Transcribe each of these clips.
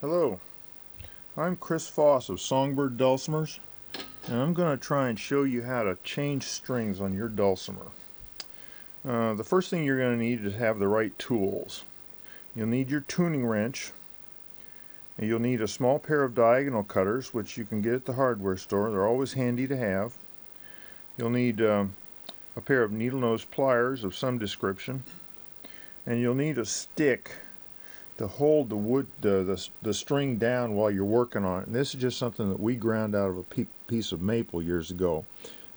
Hello, I'm Chris Foss of Songbird Dulcimers, and I'm going to try and show you how to change strings on your dulcimer. The first thing you're going to need is have the right tools. You'll need your tuning wrench, and you'll need a small pair of diagonal cutters, which you can get at the hardware store. They're always handy to have. You'll need a pair of needle nose pliers of some description, and you'll need a stick to hold the string down while you're working on it. And this is just something that we ground out of a piece of maple years ago.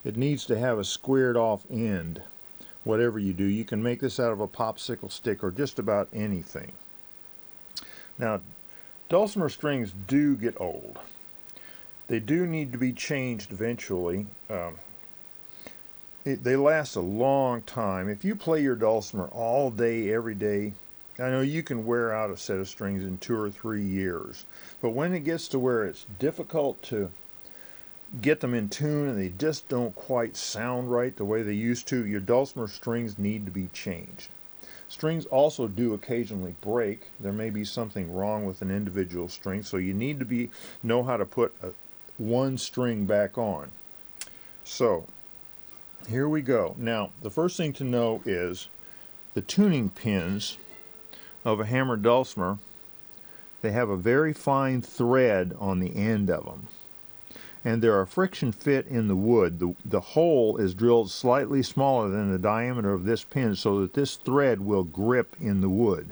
It needs to have a squared off end. Whatever you do, you can make this out of a popsicle stick or just about anything. Now, dulcimer strings do get old. They do need to be changed eventually. They last a long time. If you play your dulcimer all day, every day, I know you can wear out a set of strings in 2 or 3 years, but when it gets to where it's difficult to get them in tune and they just don't quite sound right the way they used to, your dulcimer strings need to be changed. Strings also do occasionally break. There may be something wrong with an individual string, so you need to know how to put one string back on. So here we go. Now, the first thing to know is the tuning pins of a hammered dulcimer. They have a very fine thread on the end of them, and they're a friction fit in the wood. The hole is drilled slightly smaller than the diameter of this pin so that this thread will grip in the wood.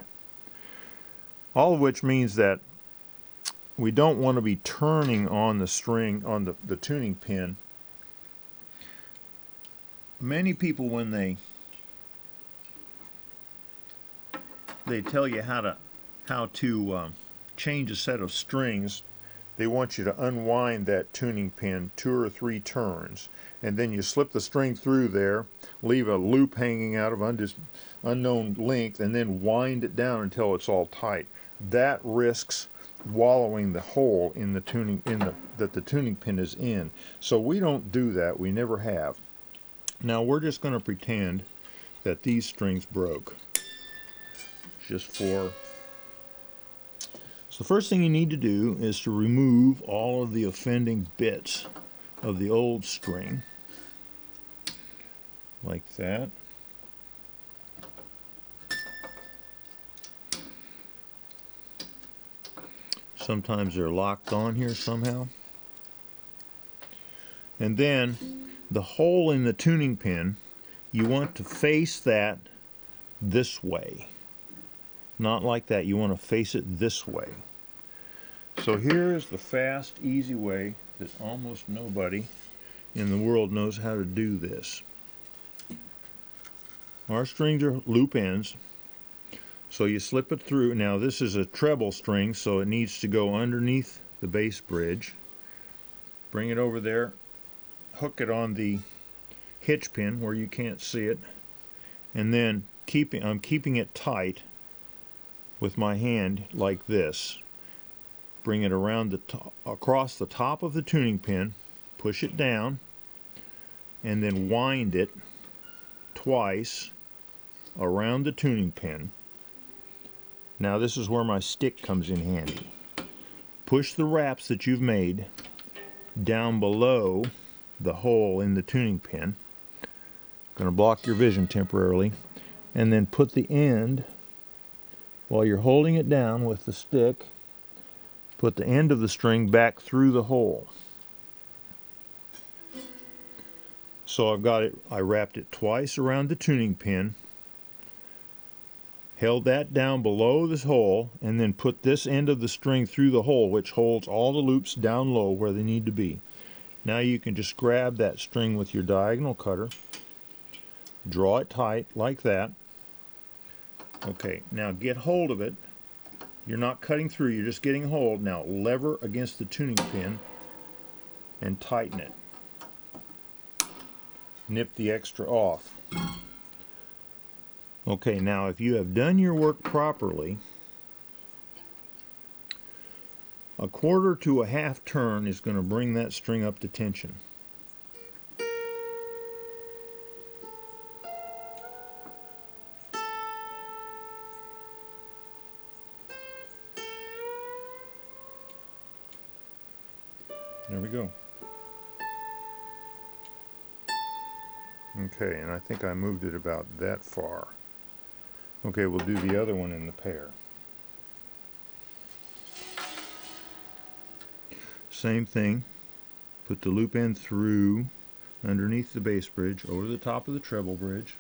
All of which means that we don't want to be turning on the string, on the tuning pin. Many people, when they tell you how to change a set of strings, they want you to unwind that tuning pin 2 or 3 turns, and then you slip the string through there, leave a loop hanging out of unknown length, and then wind it down until it's all tight. That risks wallowing the hole in the tuning that the tuning pin is in. So we don't do that. We never have. Now we're just going to pretend that these strings broke. So the first thing you need to do is to remove all of the offending bits of the old string, like that. Sometimes they're locked on here somehow. And then the hole in the tuning pin, you want to face that this way. Not like that. You want to face it this way. So here's the fast, easy way that almost nobody in the world knows how to do this. Our strings are loop ends, so you slip it through. Now this is a treble string, so it needs to go underneath the bass bridge. Bring it over there, hook it on the hitch pin where you can't see it, and then I'm keeping it tight with my hand like this. Bring it around across the top of the tuning pin, push it down, and then wind it twice around the tuning pin. Now this is where my stick comes in handy. Push the wraps that you've made down below the hole in the tuning pin. Going to block your vision temporarily, and then put the end, while you're holding it down with the stick, put the end of the string back through the hole. So I wrapped it twice around the tuning pin, held that down below this hole, and then put this end of the string through the hole, which holds all the loops down low where they need to be. Now you can just grab that string with your diagonal cutter, draw it tight like that. Okay, now get hold of it. You're not cutting through, you're just getting hold. Now lever against the tuning pin and tighten it. Nip the extra off. Okay, now if you have done your work properly, a 1/4 to a 1/2 turn is going to bring that string up to tension. There we go. Okay, and I think I moved it about that far. Okay, we'll do the other one in the pair. Same thing. Put the loop end through underneath the bass bridge, over the top of the treble bridge.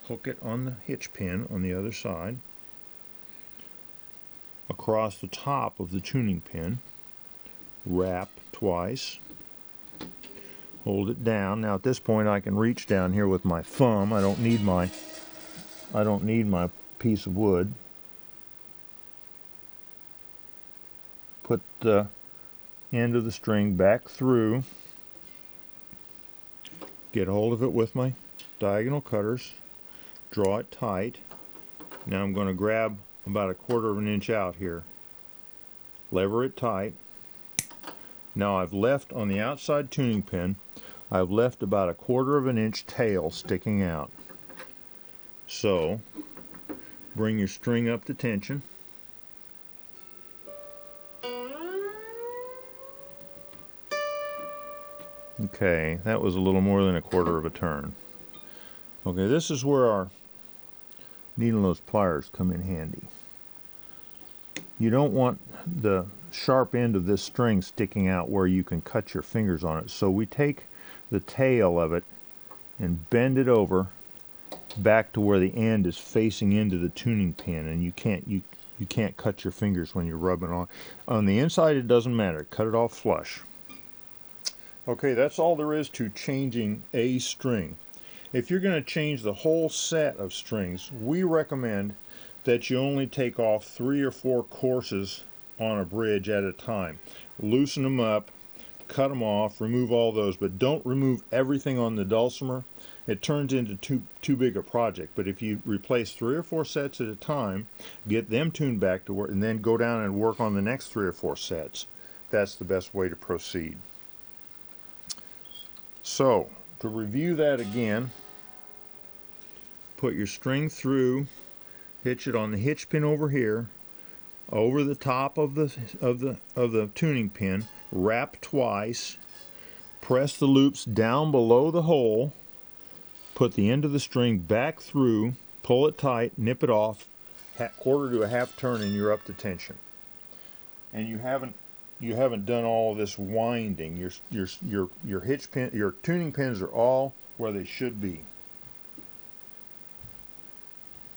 Hook it on the hitch pin on the other side. Across the top of the tuning pin. Wrap twice. Hold it down. Now at this point I can reach down here with my thumb. I don't need my piece of wood. Put the end of the string back through. Get hold of it with my diagonal cutters. Draw it tight. Now I'm going to grab about 1/4 of an inch out here. Lever it tight. Now I've left on the outside tuning pin, I've left about 1/4 of an inch tail sticking out. So, bring your string up to tension. Okay, that was a little more than 1/4 of a turn. Okay, this is where our needle nose pliers come in handy. You don't want the sharp end of this string sticking out where you can cut your fingers on it. So we take the tail of it and bend it over back to where the end is facing into the tuning pin, and you can't cut your fingers when you're rubbing on. On the inside it doesn't matter. Cut it off flush. Okay, that's all there is to changing a string. If you're going to change the whole set of strings, we recommend that you only take off 3 or 4 courses on a bridge at a time. Loosen them up, cut them off, remove all those, but don't remove everything on the Dulcimer. It turns into too big a project. But if you replace 3 or 4 sets at a time, get them tuned back to work, and then go down and work on the next 3 or 4 sets, that's the best way to proceed. So, to review that again, put your string through, hitch it on the hitch pin over here, over the top of the tuning pin, wrap twice, press the loops down below the hole, put the end of the string back through, pull it tight, nip it off, 1/4 to a 1/2 turn, and you're up to tension. And you haven't done all of this winding. Your hitch pin, your tuning pins are all where they should be.